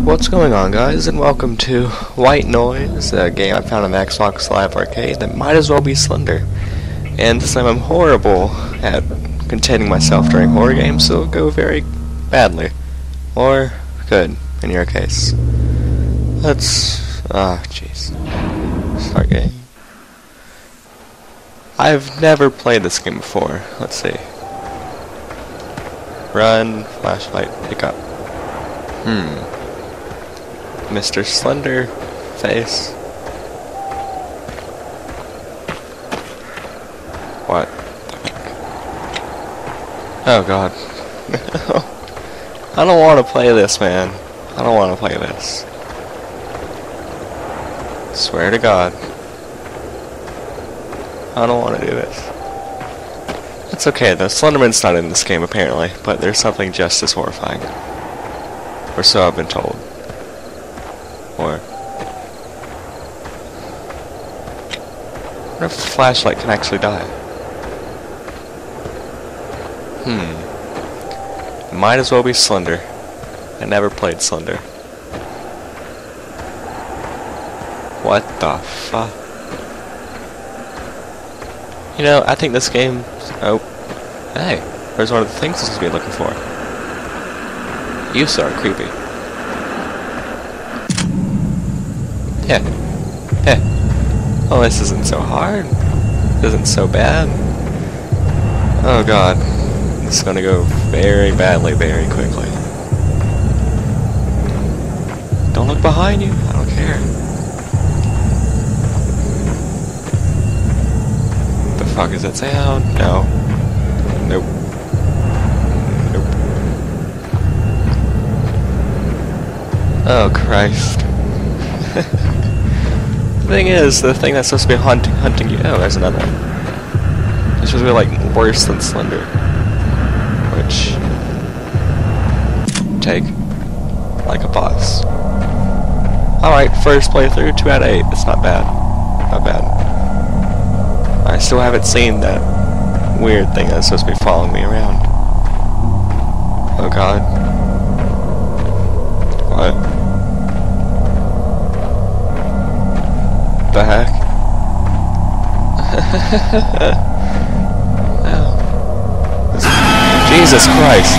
What's going on, guys, and welcome to White Noise, a game I found on the Xbox Live Arcade that might as well be Slender. And this time I'm horrible at containing myself during horror games, so it'll go very badly. Or good, in your case. Let's... jeez. Start game. I've never played this game before. Let's see. Run, flashlight, pick up. Mr. Slender face. What? Oh god. I don't want to play this, man. I don't want to play this. Swear to God. I don't want to do this. It's okay though, Slenderman's not in this game apparently, but there's something just as horrifying. Or so I've been told. Or... what if the flashlight can actually die? Might as well be Slender. I never played Slender. What the fuck? You know, I think this game... oh. Hey, there's one of the things I'm supposed to be looking for. You so are creepy. Yeah. Yeah. Oh, this isn't so hard. This isn't so bad. Oh god. This is gonna go very badly very quickly. Don't look behind you. I don't care. What the fuck is that sound? No. Nope. Nope. Oh Christ. The thing is, the thing that's supposed to be hunting you... oh, there's another one. It's supposed to be like worse than Slender. Which... take like a boss. Alright, first playthrough, 2 out of 8. That's not bad. Not bad. I still haven't seen that weird thing that's supposed to be following me around. Oh god. What? The heck? Oh. Jesus Christ.